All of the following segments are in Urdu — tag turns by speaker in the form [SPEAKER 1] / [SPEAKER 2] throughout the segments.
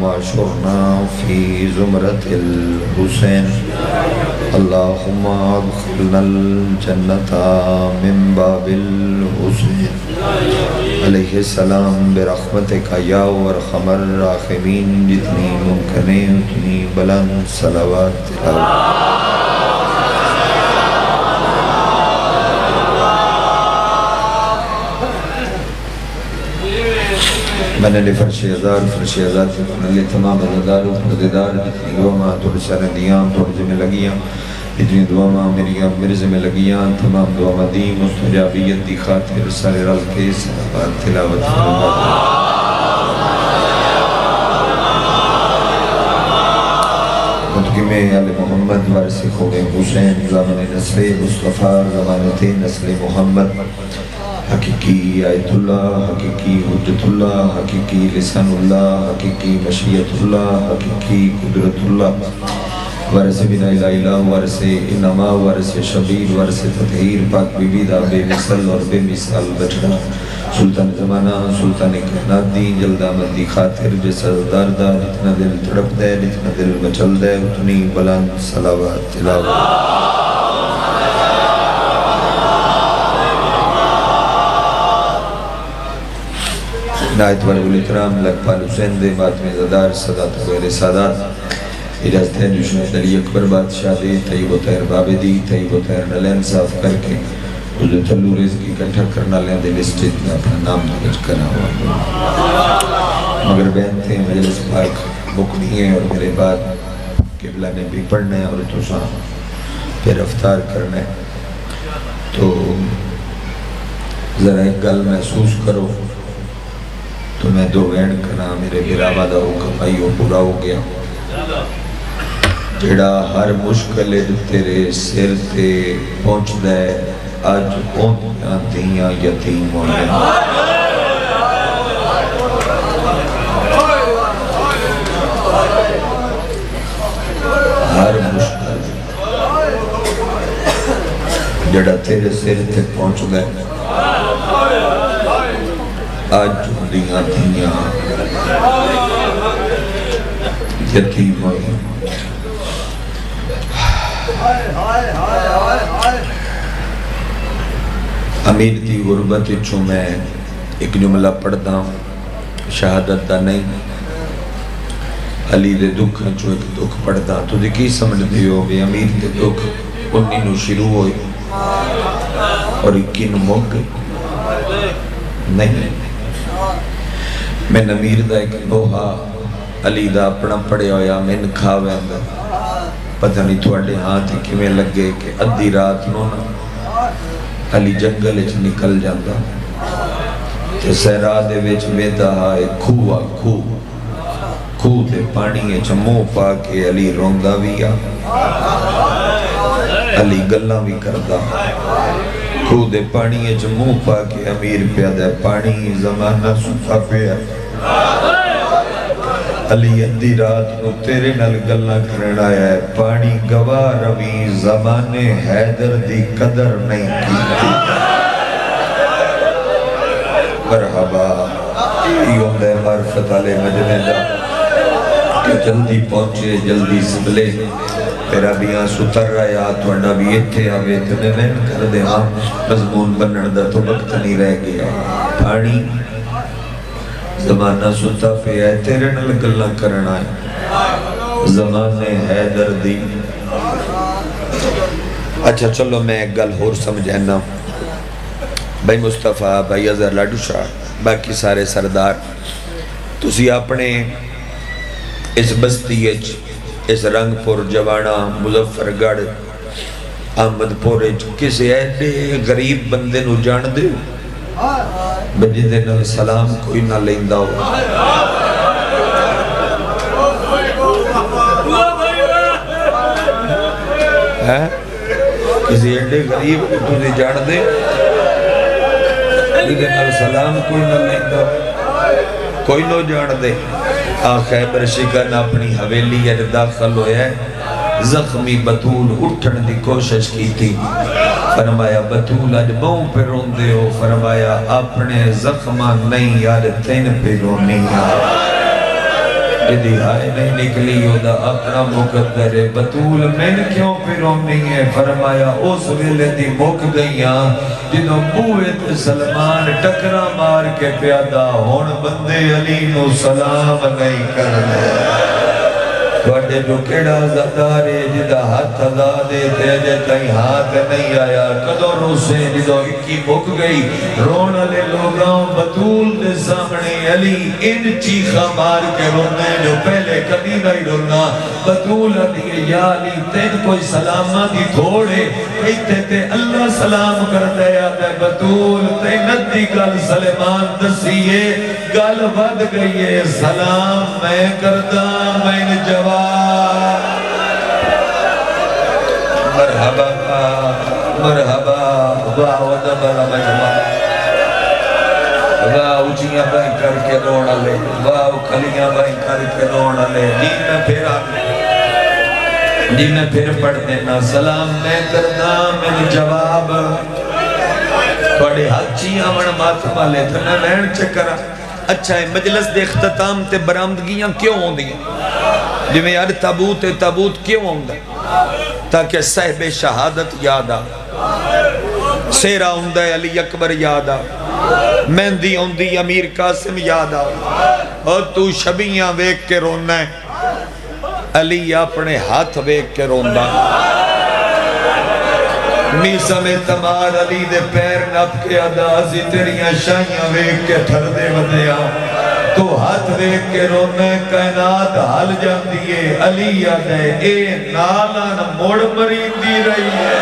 [SPEAKER 1] واشرنا في زمرة الحسين اللهم ادخلنا الجنة من باب الحسين علیہ السلام برحمتک یا ارحم الراحمین. جتنی ممکن ہے اتنی بلند صلوات تلاوت. میں نے فرش ازار کی کنلی تمام ازادار و پردیدار جتنی دعا تھوڑی سرندیاں تھوڑی زمیں لگیاں جتنی دعا میرے زمیں لگیاں تمام دعا دی مستجابیت دی خاطر سارے رل کے صلوات تلاوت فرمائے. متقیم آل محمد وارث خوب حسین زمان نسل مصطفیٰ زمانت نسل محمد حقیقی آیت اللہ حقیقی حجت اللہ حقیقی لسان اللہ حقیقی مشیت اللہ حقیقی قدرت اللہ ورث بنا الہ ورث انما ورث شبیر ورث تطہیر پاک بی بی دا بے مثل اور بے مثال بچنا سلطان زمانہ سلطان کائنات دی جلد آمد دی خاطر جیسا دار دا جتنا دل تڑپ دے جتنا دل مچل دے اتنی بلند صلوات تلاوت. نایت والاکرام لکپال حسین دے ماتم زدار صدات غیر سادات اجازت ہے جشنید علی اکبر بادشاہ دے طیب و طیر باب دی طیب و طیر نلین صاف کر کے حضور تلو رزقی کٹھا کرنا لیں دے لسٹیت میں اپنا نام درج کرنا ہوا. مگر بہن تھے مجلس پاک بکنی ہے اور میرے بعد قبلہ نے بھی پڑھنا ہے اور تو ساں پھر افطار کرنا ہے تو ذرا ایک گل محسوس کرو تو میں دو وین کرنا میرے براوادہ ہو کمائی ہو پورا ہو گیا جڑا ہر مشکل تیرے سر تے پہنچ دے آج پہنچیاں دیاں یتیم ہونے. ہر مشکل جڑا تیرے سر تے پہنچ دے آج دیاں دیاں یتیم ہوئی. امیر دی غربت چوں میں ایک جملہ پڑھتا ہوں شہادت دا نہیں علی دے دکھ چوں ایک دکھ پڑھتا تو دی کی سمجھ دیو بھی امیر دے دکھ انہی نو شروع ہوئی اور اکی نو موک گئی نہیں. میں امیر دا ایک لوہا علی دا اپنا پڑے ہویا میں کھاوے اندر پتہ نہیں تھوڑے ہاتھ کی میں لگے کہ ادھی رات نو نا علی جنگل اچھ نکل جاندہ تے سہرا دے ویچ ویدہ آئے کھو دے پانی اچھ مو پا کے علی روندہ ویا علی گلہ بھی کردہ کھو دے پانی اچھ مو پا کے امیر پیادہ پانی زمانہ ستا پیا علی ادھی رات نو تیرے نل گلنا کرنا ہے پانی گواہ روی زمانے حیدر دی قدر نہیں کی مرحبا ایوں دے معرفت علی مجمع دا کہ جلدی پہنچے جلدی سبلے میرا بھی یہاں ستر رہا تو انہا بھی اتھے آوے تمہیں میں کر دے ہاں مضمون بنن دا تو وقت نہیں رہ گیا پانی زمانہ ستا پہ ہے تیرے نل گلہ کرنا ہے زمانے حیدر دی. اچھا چلو میں ایک گل ہور سمجھنا بھائی مصطفیٰ بھائی عزر لاڈو شاہ باقی سارے سردار تسی اپنے اس بستی اس رنگ پور جوانہ مظفر گڑھ احمد پور کسی ایڈے غریب بندے نو جان دے بجیدے نال سلام کوئی نہ لیندہ ہو کسی ایڈے غریب تجھے جان دے بجیدے نال سلام کوئی نہ لیندہ ہو کوئی نہ جان دے. خیبر شکن اپنی حویلی ہے داخل ہویا ہے زخمی بطول اٹھن دی کوشش کی تھی فرمایا بطول آج بہوں پہ رون دے ہو فرمایا اپنے زخمہ نہیں یار تین پہ رونی جدی ہائے نہیں نکلی ہودا اپنا مقدر ہے بطول میں کیوں پیرونی ہے فرمایا اس ویلے دی مک گئیاں جنہوں بوئے سلمان ٹکرا مار کے پیادا ہون بندے علی نو سلام نہیں کرنے وڈے جو کیڑا زدارے جدہ ہاتھ ازادے تیجے تائیں ہاتھ نہیں آیا کدو روسے جدو اکی بھک گئی رونا لے لوگاں بطول دے سامنے علی ان چیخا مار کے رونے جو پہلے کبھی نہیں رونا بطول دیئے یا علی تین کوئی سلامہ دی تھوڑے کہتے تے اللہ سلام کر دیا دے بطول تینت دی گل سلیمان دسیے گل ود گئیے سلام میں کردہ میں جواب مرحبا مرحبا واہ ودبر مجمع واہ اچھیاں بائیں کر کے رونا لے واہ کھلیاں بائیں کر کے رونا لے جی میں پھر پڑھ دینا سلام میں کرنا میں جواب بڑے حجیاں من ماتمہ لے تھا میں بہن چکرہ اچھا ہے مجلس دے اختتام تے برامدگیاں کیوں ہوں دی جو میں یار تابوت کیوں ہوں دا تاکہ صاحب شہادت یاد آ سیرہ ہوں دا علی اکبر یاد آ مہندی ہوں دی امیر قاسم یاد آ اور تو شبیاں ویک کے رونا ہے علی اپنے ہاتھ ویک کے رونا میسا میں تمار علی دے پیر نپ کے ادازی تیریاں شائیاں ویک کے تھر دے ودیا تو ہاتھ ویک کے رونے کائنات حل جان دیئے علی یاد ہے اے نالان موڑ مرین دی رہی ہے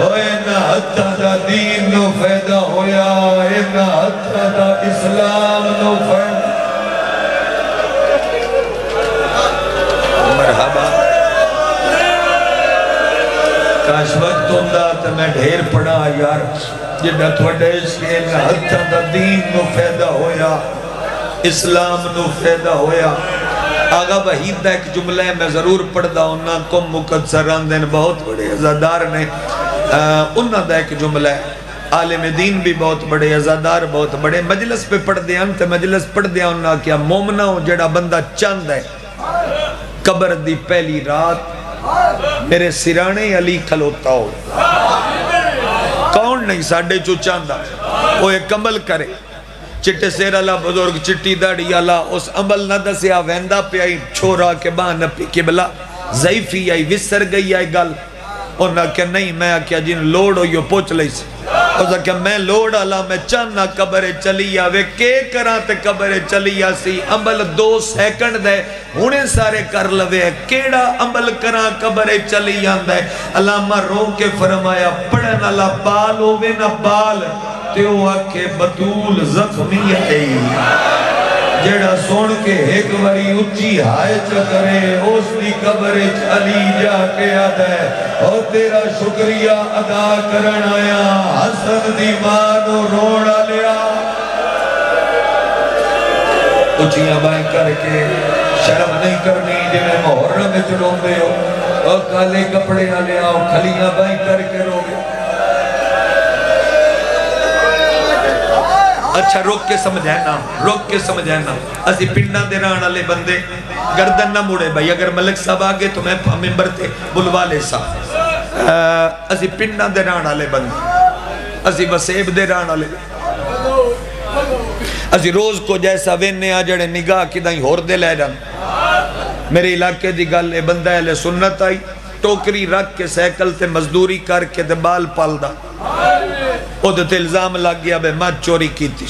[SPEAKER 1] اوے نا حتہ دا دین نو فیدہ ہویا اے نا حتہ دا اسلام نو فیدہ مرحبا کاش وقت ہوندہ تو میں ڈھیر پڑھا یار جنہ تھوڑے اسکے نا حتہ دا دین نو فیدہ ہویا اسلام نو فیدہ ہویا آگا وحید دا ایک جملہ ہے میں ضرور پڑھ دا انہاں کم مقدسران دین بہت بڑے عزادار نے انہاں دا ایک جملہ ہے عالم دین بھی بہت بڑے عزادار بہت بڑے مجلس پہ پڑھ دیا انتے مجلس پڑھ دیا انہاں کیا مومنہ ہو جڑا بندہ چاند ہے قبر دی پہلی رات میرے سرانے علی کھلوتا ہو کون نہیں ساڑھے چو چاندہ وہ ایک عمل کرے چٹے سیر اللہ بزرگ چٹی داڑی اللہ اس عمل نہ دسیا ویندہ پہ آئی چھوڑا کے بان پی قبلہ ضعیفی آئی وسر گئی آئی گل اور نہ کہ نہیں میں کیا جن لوڑ ہوئی پوچھ لئی سے اور نہ کہ میں لوڑ اللہ میں چاندہ قبر چلی آوے کے کراتے قبر چلی آسی عمل 2 سیکنڈ دے انہیں سارے کر لوے کیڑا عمل کرا قبر چلی آندے علامہ رو کے فرمایا پڑھن اللہ بال ہووے نہ بال تیو آکے بطول زخمی ہے جڑا سون کے ایک وری اچھی ہائے چکرے اس دی قبر علی جا کے آدھے اور تیرا شکریہ ادا کرن آیا حسن دی مانو روڑا لیا اچھیاں بائیں کر کے شرم نہیں کرنی جنہیں محرم میں چلوں دے ہو اور کالے کپڑے نہ لے آؤ کھلیاں بائیں کر کے رو گے اچھا روک کے سمجھائنا اسی پنڈا دے رانا لے بندے گردن نہ موڑے بھائی اگر ملک صاحب آگے تو میں ممبر تھے بلوا لے صاحب اسی پنڈا دے رانا لے بندے اسی وسیب دے رانا لے اسی روز کو جیسا وینے آجڑے نگاہ کی دائیں ہور دے لے جان میرے علاقے دی گل لے بندہ اہلِ سنت آئی ٹوکری رکھ کے سیکل تے مزدوری کر کے دے بال پال دا او دے الزام لگ گیا بے ماں چوری کی تھی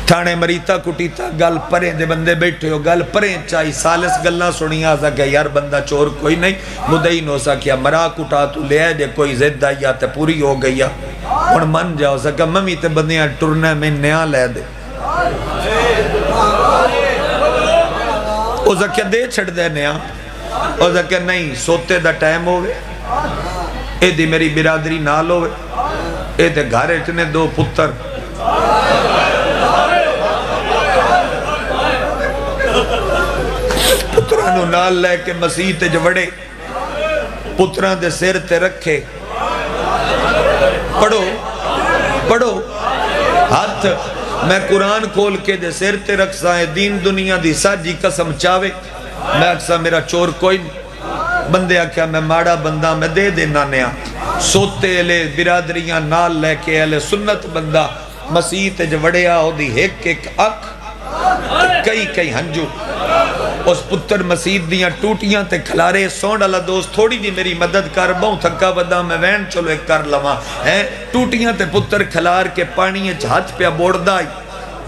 [SPEAKER 1] تھانے مریتا کٹیتا گل پریں دے بندے بیٹھے ہو گل پریں چاہی سالس گلنا سنی آزا کہ یار بندہ چور کوئی نہیں مدعین ہو سا کیا مرا کٹا تو لے آئے دے کوئی زد آیا تے پوری ہو گئی اور من جاؤ سا کہ ممی تے بندیاں ٹرنے میں نیا لے دے او سا کیا دے چھڑ دے نیا او سا کیا نہیں سوتے دا ٹائم ہوئے اے دی میری برادری نال ہوئے اے دے گھر اتنے 2 پتر پترانو نال لے کے مسیح تے جوڑے پتران دے سیر تے رکھے پڑھو ہاتھ میں قرآن کھول کے دے سیر تے رکھ سائیں دین دنیا دی ساجی قسم چاوے میں اکسا میرا چور کوئی نہیں بندے آکھیا میں ماڑا بندہ میں دے دینا نیا سوتے لے برادریاں نال لے کے لے سنت بندہ مسیح تے جو وڑیا ہو دی ایک ایک اکھ کئی کئی ہنجو اس پتر مسیح دیاں ٹوٹیاں تے کھلارے سونڈ اللہ دوست تھوڑی دی میری مدد کر بہوں تھکا بدا میں وین چلو ایک کر لما ٹوٹیاں تے پتر کھلار کے پانی ہاتھ پہ بوڑ دائی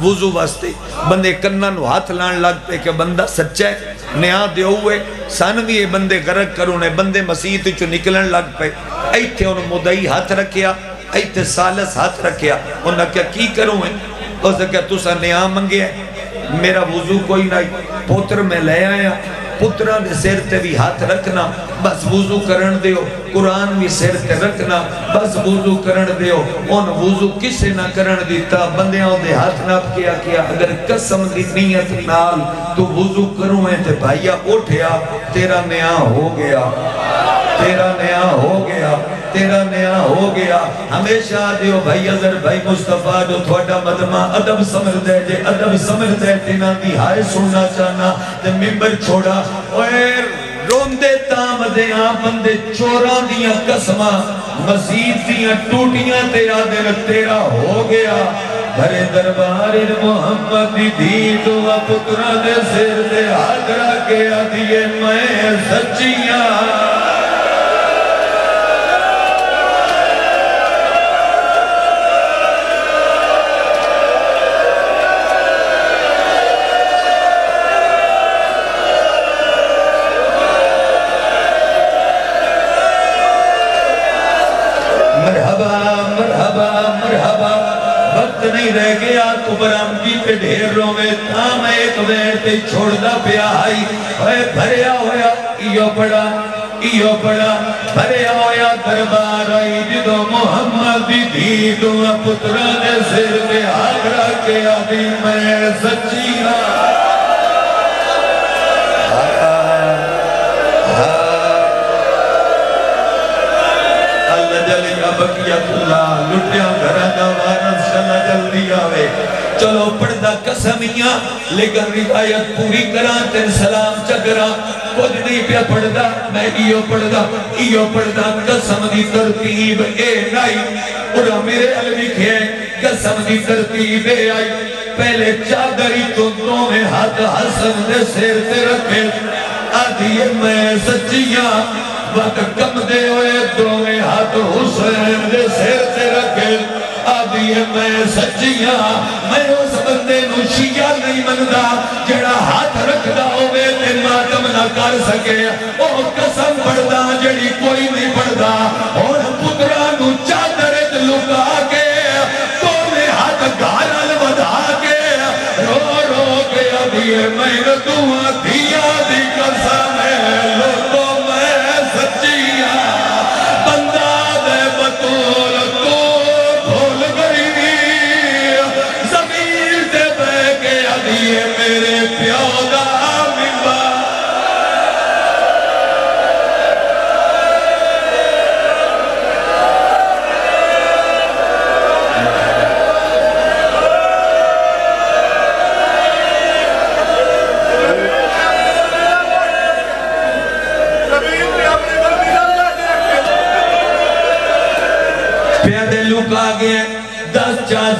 [SPEAKER 1] وضو واسطے بندے کنن ہاتھ لان لگ پہ کہ بندہ سچا ہے نیا دے ہوئے سانوی بندے غرق کرونے بندے مسیح تے چو نکلن لگ پہ ایتھے انہوں مدعی ہاتھ رکھیا ایتھے سالس ہاتھ رکھیا انہوں کیا کی کروں ہے اس نے کہا تُسا نیا منگے ہے میرا وضو کوئی نہیں پتر میں لے آیا پترہ دے سیر تے بھی ہاتھ رکھنا بس وضو کرن دیو قرآن بھی سیر تے رکھنا بس وضو کرن دیو ان وضو کسے نہ کرن دیتا بندیاں دے ہاتھ ناپ کیا اگر قسم دی نیت نال تو وضو کروں ہے تے بھائیا اٹھیا تیرا نیا ہو گیا تیرا نیا ہو گیا تیرا نیا ہو گیا ہمیشہ دیو بھائی اگر بھائی مصطفیٰ جو تھوڑا مدمہ ادب سمجھ دے جے ادب سمجھ دے تینا دی ہائے سننا چاہنا تے ممبر چھوڑا اوے روندے تام دے بندے چوران دیاں قسمہ مسیح دیاں ٹوٹیاں تیرا دل تیرا ہو گیا بھرے دربار محمد دی دعا پترہ دے سر دے حاضرہ کے آدھیے میں سچیاں نہیں رہ گیا تو برامجی پہ ڈھیر روے تام ایک ویر تے چھوڑ دا پیا آئی بھریا ہویا ایو بڑا بھریا ہویا دربار آئی جدو محمد دی دعا پترہ دے سر دے آگرہ کے آدھی میں سچیاں اللہ جلی بقیت اللہ لٹیا گھرانہ وارث شلہ جلدی آوے چلو پڑھدا قسمیاں لیکن روایت پوری کران تین سلام چکران کچھ نہیں پیا پڑھدا میں ایو پڑھدا قسم دی ترتیب اے نائی اور میرے علمی کھے قسم دی ترتیب اے آئی پہلے چادری تندوں میں ہاتھ حسن دے سیر تے رکھے آدھی میں سچیاں وقت کم دے ہوئے دوئے ہاتھ حسین دے سیر تے رکھے آدھی میں سچیاں میں اس بندے نو شیعہ نہیں مندہ جڑا ہاتھ رکھدا ہوئے تے ماتم نہ کر سکے او قسم پڑھدا جڑی کوئی نہیں پڑھدا اور پترہ نو چادرت لکا کے دوئے ہاتھ گھالل ودھا کے رو کے آدھی میں دعا دیا دی قسم ہے لوگوں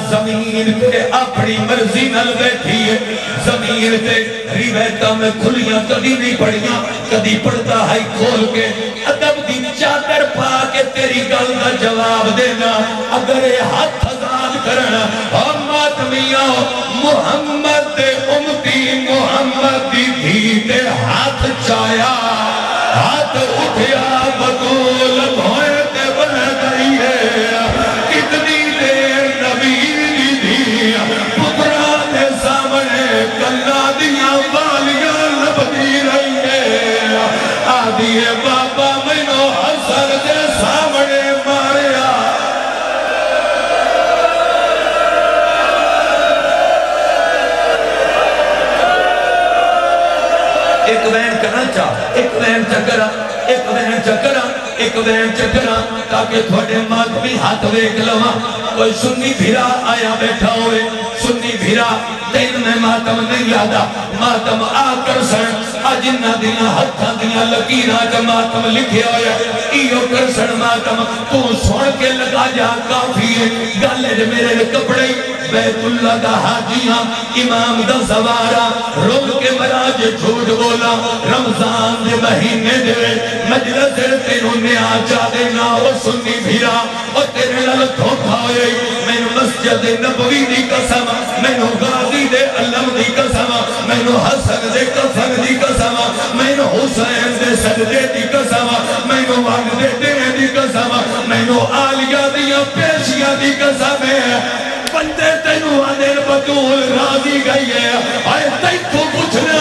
[SPEAKER 1] زمین پہ اپنی مرضی نل بیٹھی ہے زمین پہ روایتہ میں کھلیاں کدی نہیں پڑھیاں کدی پڑھتا ہے کھول کے ادب دی چادر پا کے تیری گل کا جواب دینا اگر ہاتھ آزاد کرنا ہم ماتمیاں محمد دے امتی محمد دی دھی تے ہاتھ چایا ہاتھ اٹھیا بطول بھوئے تے بن گئی ہے کتنی دیر نبی پتران سامنے کلہ دیا والیاں لبدی رہی ہے آدھی بابا منو حسن دے سامنے ماریا ایک وین کرنا چاہ ایک وین چکرہ ایک وین چکرہ ایک وین چکرہ تاکہ تھوڑے مات بھی ہاتھ ویک لوا کوئی سنی بھیرا آیا بیٹھا ہوئے سنی بھیرا تین میں ماتم نہیں یادا ماتم آکر سن اجنہ دینا ہتھا دینا لکیرہ کا ماتم لکھے ہویا ایو کر سن ماتم تو سوڑ کے لگا جا کافی ہے گالے میرے کپڑے بیت اللہ دا حاجیاں امام دا زوارا رول کے مراج جھوٹ بولا رمضان دے مہینے دے مجلس تینوں نے آجا دینا وہ سنی بھیرا اور تیرے لل دھوکھا ہوئے میں مسجد نبوی دی قسم میں غازی دے علم دی قسم میں حسن دے کفن دی قسم میں حسین دے سجدے دی قسم میں وقت دے دے دی قسم میں آلیہ دیا پیشیاں دی قسم ہے بندے تینوں آدھر بطول راضی گئی ہے آئے تیتو پوچھنا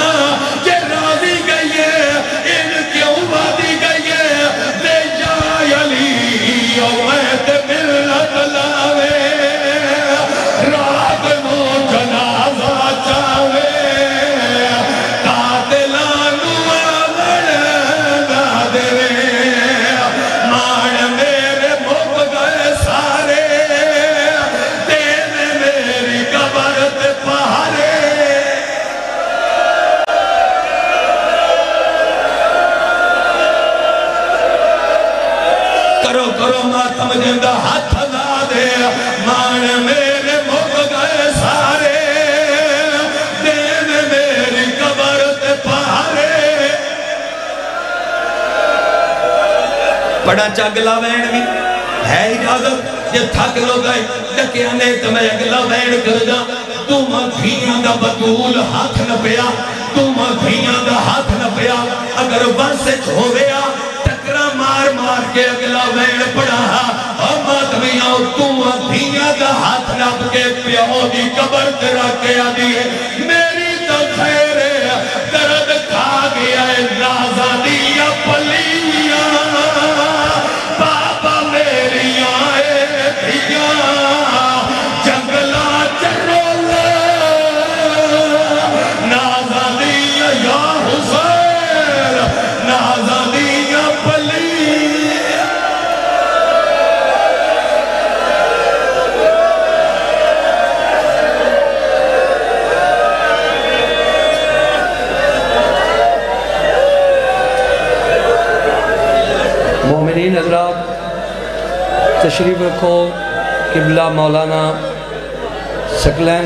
[SPEAKER 1] کہ راضی گئی ہے ان کیوں وادی گئی ہے دے جا علی اویت ملت لاوے رات نو جنازہ چاوے قاتلانو آلڑ دے مان میرے مک گئے سارے کرو ماتم جندہ ہاتھ لا دے مان میرے مک گئے سارے دین میری قبر تے پہارے بڑا چاگلا وین بھی ہے اجازت یہ تھک لو گئے ڈکیانے تو میں اگلا وین کر جا تم دھیاں دا بطول ہاتھ نہ پیا تم دھیاں دا ہاتھ نہ پیا اگر بس چھوڑیا مار مار کے اگلا وین پڑا اور ماتمیاں تم دھیاں دا ہاتھ نب کے پیاؤ دی قبر تیرا کیا دیئے میری تو خیر درد کھا گیا ہے نازا دیا پلیاں بابا میری آئے دھیاں جنگلہ چرولا نازا دیا یا حسین نازا دیا
[SPEAKER 2] مومنین حضرات تشریف رکھو قبلہ مولانا سکلین